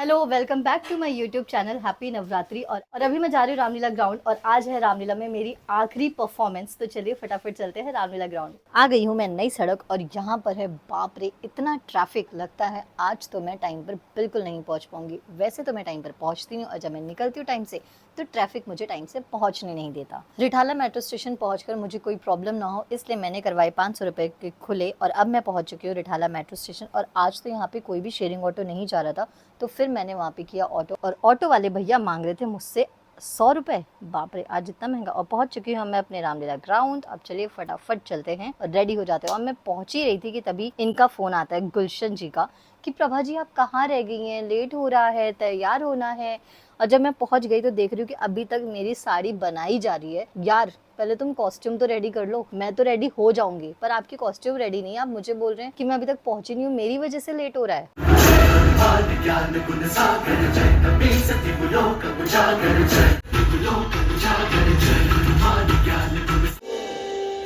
Hello, welcome back to my YouTube channel happy Navratri. और अभी मैं जा रही हूँ रामलीला ग्राउंड और आज है रामलीला में मेरी आखिरी परफॉर्मेंस। तो चलिए फटाफट चलते हैं रामलीला ग्राउंड। आ गई हूँ मैं नई सड़क और यहाँ पर है बाप रे इतना ट्रैफिक। लगता है आज तो मैं टाइम पर बिल्कुल नहीं पहुँच पाऊंगी। वैसे तो मैं टाइम पर पहुँचती हूँ और जब मैं निकलती हूँ टाइम से तो ट्रैफिक मुझे टाइम से पहुँचने नहीं देता। रिठाला मेट्रो स्टेशन पहुँचकर मुझे कोई प्रॉब्लम ना हो इसलिए मैंने करवाए 500 रुपये के खुले और अब मैं पहुँच चुकी हूँ रिठाला मेट्रो स्टेशन। और आज तो यहाँ पे कोई भी शेयरिंग ऑटो नहीं जा रहा था तो फिर मैंने वहाँ पे किया ऑटो और ऑटो वाले भैया मांग रहे थे मुझसे 100 रुपये। बाप रे आज इतना महंगा। और पहुंच चुकी हूँ मैं अपने रामलीला ग्राउंड। अब चलिए फटाफट चलते हैं और रेडी हो जाते हैं। और मैं पहुंच ही रही थी कि तभी इनका फोन आता है गुलशन जी का कि प्रभा जी आप कहाँ रह गई हैं, लेट हो रहा है, तैयार होना है। और जब मैं पहुंच गई तो देख रही हूँ कि अभी तक मेरी साड़ी बनाई जा रही है। यार पहले तुम कॉस्ट्यूम तो रेडी कर लो, मैं तो रेडी हो जाऊंगी पर आपकी कॉस्ट्यूम रेडी नहीं है। आप मुझे बोल रहे हैं कि मैं अभी तक पहुंची नहीं हूँ, मेरी वजह से लेट हो रहा है।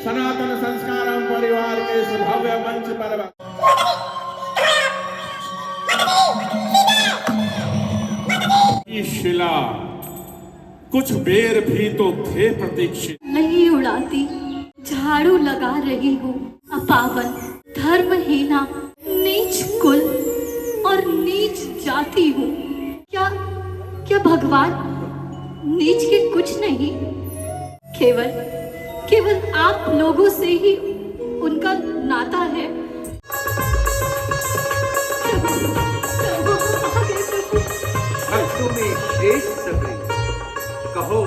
सनातन संस्कारम परिवार के इस भव्य मंच पर शिला कुछ बेर भी तो थे प्रतीक्षित। नहीं उड़ाती झाड़ू लगा रही हूँ अपावन धर्महीना नीच कुल और नीच जाति हूँ। क्या क्या भगवान नीच के कुछ नहीं, केवल केवल आप लोगों से ही उनका नाता है। कहो।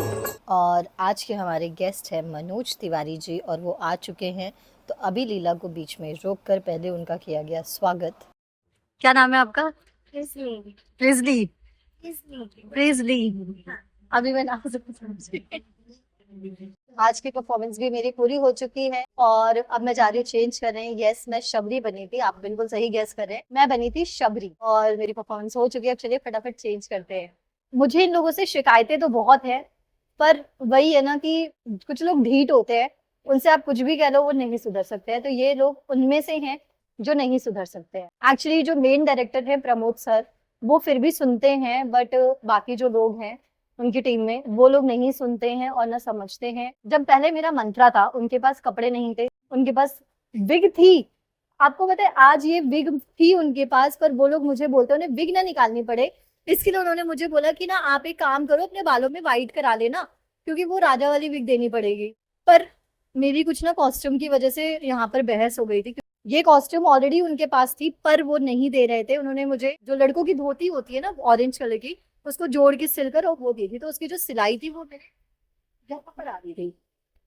और आज के हमारे गेस्ट हैं मनोज तिवारी जी और वो आ चुके हैं। तो अभी लीला को बीच में रोककर पहले उनका किया गया स्वागत। क्या नाम है आपका? प्रिजली। प्रिजली। अभी मैं नाम से आज की परफॉर्मेंस भी मेरी पूरी हो चुकी है और अब मैं जा रही हूँ चेंज करने। यस मैं शबरी बनी थी, आप बिल्कुल सही गेस कर रहे हैं, मैं बनी थी शबरी और मेरी परफॉर्मेंस हो चुकी है। अब चलिए फटाफट चेंज करते हैं। मुझे इन लोगों से शिकायतें तो बहुत है पर वही है ना कि कुछ लोग ढीठ होते हैं, उनसे आप कुछ भी कह लो वो नहीं सुधर सकते हैं। तो ये लोग उनमें से हैं जो नहीं सुधर सकते हैं। एक्चुअली जो मेन डायरेक्टर है प्रमोद सर वो फिर भी सुनते हैं बट बाकी जो लोग हैं उनकी टीम में वो लोग नहीं सुनते हैं और ना समझते हैं। जब पहले मेरा मंत्रा था उनके पास कपड़े नहीं थे, उनके पास विग थी। आपको पता है आज ये विग थी उनके पास पर वो लोग मुझे बोलते उन्हें विग ना निकालनी पड़े इसके लिए उन्होंने मुझे बोला कि ना आप एक काम करो अपने बालों में व्हाइट करा लेना क्योंकि वो राजा वाली विग देनी पड़ेगी। पर मेरी कुछ ना कॉस्ट्यूम की वजह से यहाँ पर बहस हो गई थी। ये कॉस्ट्यूम ऑलरेडी उनके पास थी पर वो नहीं दे रहे थे। उन्होंने मुझे जो लड़कों की धोती होती है ना ऑरेंज कलर की उसको जोड़ के सिलकर और वो दी थी तो उसकी जो सिलाई थी वो मेरे यहाँ पर आ रही थी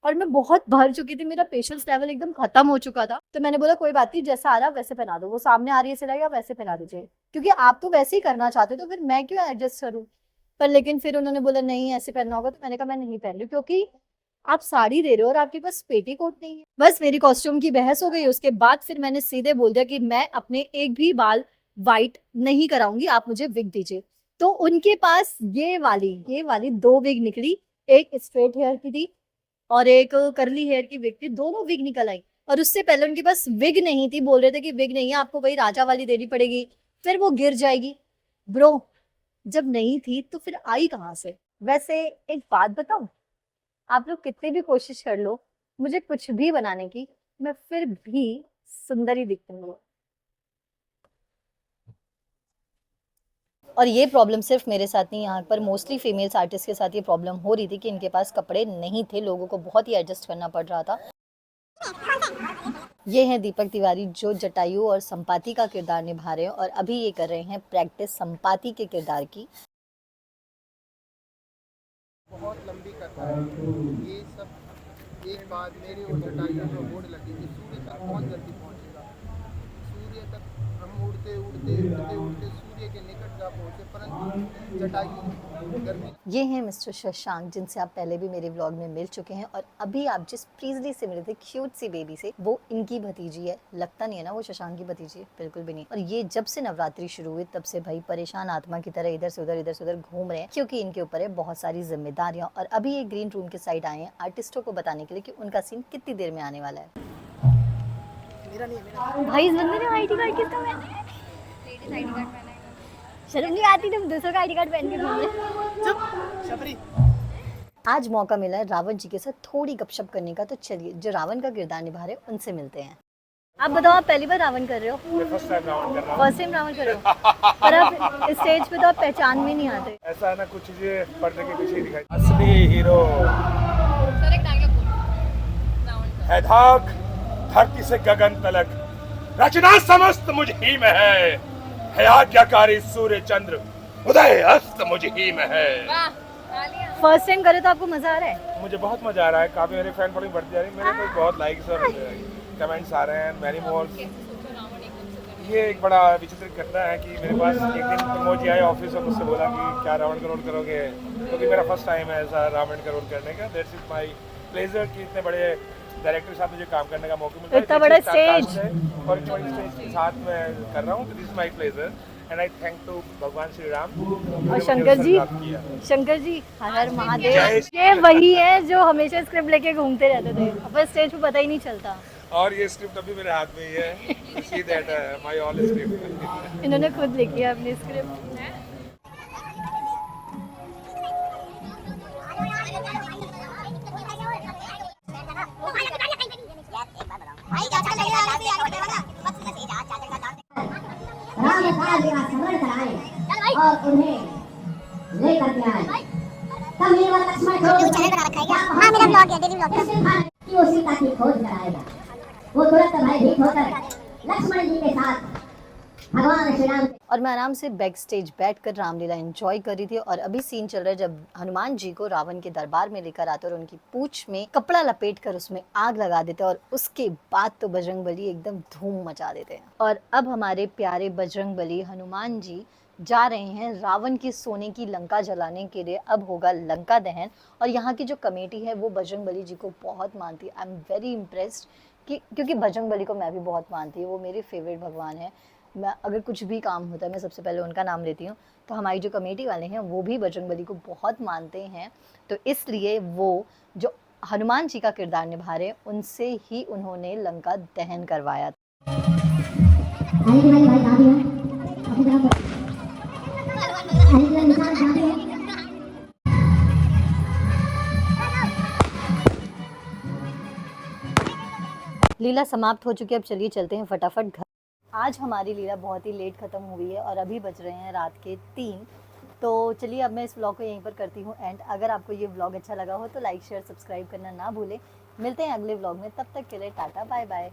और मैं बहुत भर चुकी थी, मेरा पेशेंस लेवल एकदम खत्म हो चुका था। तो मैंने बोला कोई बात नहीं, जैसा आ रहा वैसे पहना दो, वो सामने आ रही है सिलाई आप वैसे पहना दीजिए क्योंकि आप तो वैसे ही करना चाहते तो फिर मैं क्यों एडजस्ट करूँ। पर लेकिन फिर उन्होंने बोला नहीं ऐसे पहनना होगा तो मैंने कहा मैं नहीं पहन रही क्योंकि आप साड़ी दे रहे हो और आपके पास पेटी कोट नहीं है। बस मेरी कॉस्ट्यूम की बहस हो गई। उसके बाद फिर मैंने सीधे बोल दिया कि मैं अपने एक भी बाल व्हाइट नहीं कराऊंगी, आप मुझे विग दीजिए। तो उनके पास ये वाली 2 विग निकली, एक स्ट्रेट हेयर की थी और एक कर्ली हेयर की विग थी, दोनों विग निकल आई। और उससे पहले उनके पास विग नहीं थी, बोल रहे थे कि विग नहीं है आपको वही राजा वाली देनी पड़ेगी फिर वो गिर जाएगी। ब्रो जब नहीं थी तो फिर आई कहाँ से? वैसे एक बात बताऊं, आप लोग कितनी भी कोशिश कर लो मुझे कुछ भी बनाने की, मैं फिर भी सुंदर ही दिखती हूँ। और ये प्रॉब्लम सिर्फ मेरे साथ नहीं, यहाँ पर मोस्टली फीमेल्स आर्टिस्ट के साथ ये प्रॉब्लम हो रही थी कि इनके पास कपड़े नहीं थे, लोगों को बहुत ही एडजस्ट करना पड़ रहा था। ये हैं दीपक तिवारी जो जटायु और संपाति का किरदार निभा रहे हैं और अभी ये कर रहे हैं प्रैक्टिस संपाति के किरदार की। बहुत लंबी कथा है ये सब। एक बात मेरी और जटायु में होड़ लगी कि सूर्य तक कौन जल्दी पहुंचेगा। सूर्य तक हम उड़ते उड़ते उड़ते उड़ते सूर्य के निकट जा पहुंचे परंतु जटायु गर्मी। ये हैं मिस्टर शशांक जिनसे आप पहले भी मेरे व्लॉग में मिल चुके हैं और अभी आप जिस प्रीजली से मिले थे क्यूट सी बेबी से वो इनकी भतीजी है। लगता नहीं है ना वो शशांक की भतीजी है, बिल्कुल भी नहीं। और ये जब से नवरात्रि शुरू हुई तब से भाई परेशान आत्मा की तरह इधर से उधर घूम रहे हैं क्योंकि इनके ऊपर है बहुत सारी जिम्मेदारियां। और अभी ये ग्रीन रूम के साइड आए हैं आर्टिस्टों को बताने के लिए कि उनका सीन कितनी देर में आने वाला है। मेरा नहीं है, मेरा भाई इस बंदे ने आईडी कार्ड किसका पहना है? शर्म नहीं आती तुम दूसरों का आईडी कार्ड पहन के घूम रहे? आज मौका मिला है रावण जी के साथ थोड़ी गपशप करने का, तो चलिए जो रावण का किरदार निभा रहे हैं उनसे मिलते हैं। आप बताओ, आप पहली बार रावण कर रहे हो? फर्स्ट टाइम रावण कर रहा हूँ। फर्स्ट टाइम रावण कर रहे हो? पर आप स्टेज पे तो आप पहचान में नहीं आते। ऐसा है ना, कुछ चीजें पर्दे के पीछे ही दिखाई। असली हीरो है धाक धरती से गगन तलक, रचना समस्त मुझ ही में है आज्ञाकारी सूर्य चंद्र, उदय अस्त मुझ ही में है। फर्स्ट टाइम करे तो आपको मजा आ रहा है? मुझे बहुत मजा आ रहा है, काफी मेरे फैन फॉलोइंग बढ़ती जा रही है, मेरे को बहुत लाइक्स और कमेंट्स आ रहे हैं, मैनी मोर। ये एक बड़ा विचित्र घटना है कि मेरे पास एक दिन प्रमोद जी आए ऑफिस और मुझसे बोला कि क्या रावण का रोल करोगे, क्योंकि मेरा फर्स्ट टाइम है ऐसा रावण का रोल करने का। दैट्स इज माय प्लेजर कि इतने बड़े डायरेक्टर के साथ मुझे काम करने का मौका मिला है, इतना बड़ा स्टेज और इतनी बड़ी स्टेज के साथ मैं कर रहा हूँ। This is my pleasure and I thank to भगवान श्री राम और शंकर जी। शंकर जी, हर हर महादेव। ये वही है जो हमेशा स्क्रिप्ट लेके घूमते रहते थे, पर स्टेज पे पता ही नहीं चलता। और ये स्क्रिप्ट अभी मेरे हाथ में ही है, see that my all script. इन्होंने खुद लिखी है अपनी स्क्रिप्ट। राम काज का स्मरण कराए और उन्हें लेकर के आए। तब मेरा लक्ष्मण हाँ मेरा ब्लॉग है, डेली ब्लॉग है कि वो सीता की खोज कराएगा। वो तुरंत भयभीत होकर लक्ष्मण जी के साथ भगवान श्री राम। और मैं आराम से बैक स्टेज बैठ कर रामलीला एंजॉय कर रही थी, और अभी सीन चल रहा है जब हनुमान जी को रावण के दरबार में लेकर आते और उनकी पूंछ में कपड़ा लपेट कर उसमें आग लगा देते, और उसके बाद तो बजरंगबली एकदम धूम मचा देते हैं। और अब हमारे प्यारे बजरंगबली हनुमान जी जा रहे हैं रावण की सोने की लंका जलाने के लिए। अब होगा लंका दहन, और यहाँ की जो कमेटी है वो बजरंगबली जी को बहुत मानती है। आई एम वेरी इम्प्रेस्ड क्योंकि बजरंगबली को मैं भी बहुत मानती हूँ, वो मेरे फेवरेट भगवान है। मैं अगर कुछ भी काम होता है मैं सबसे पहले उनका नाम लेती हूँ। तो हमारी जो कमेटी वाले हैं वो भी बजरंगबली को बहुत मानते हैं, तो इसलिए वो जो हनुमान जी का किरदार निभा रहे हैं उनसे ही उन्होंने लंका दहन करवाया। लीला समाप्त हो चुकी है, अब चलिए चलते हैं फटाफट घर। आज हमारी लीला बहुत ही लेट ख़त्म हुई है और अभी बज रहे हैं रात के 3। तो चलिए अब मैं इस व्लॉग को यहीं पर करती हूँ एंड। अगर आपको ये व्लॉग अच्छा लगा हो तो लाइक शेयर सब्सक्राइब करना ना भूलें। मिलते हैं अगले व्लॉग में, तब तक के लिए टाटा बाय बाय।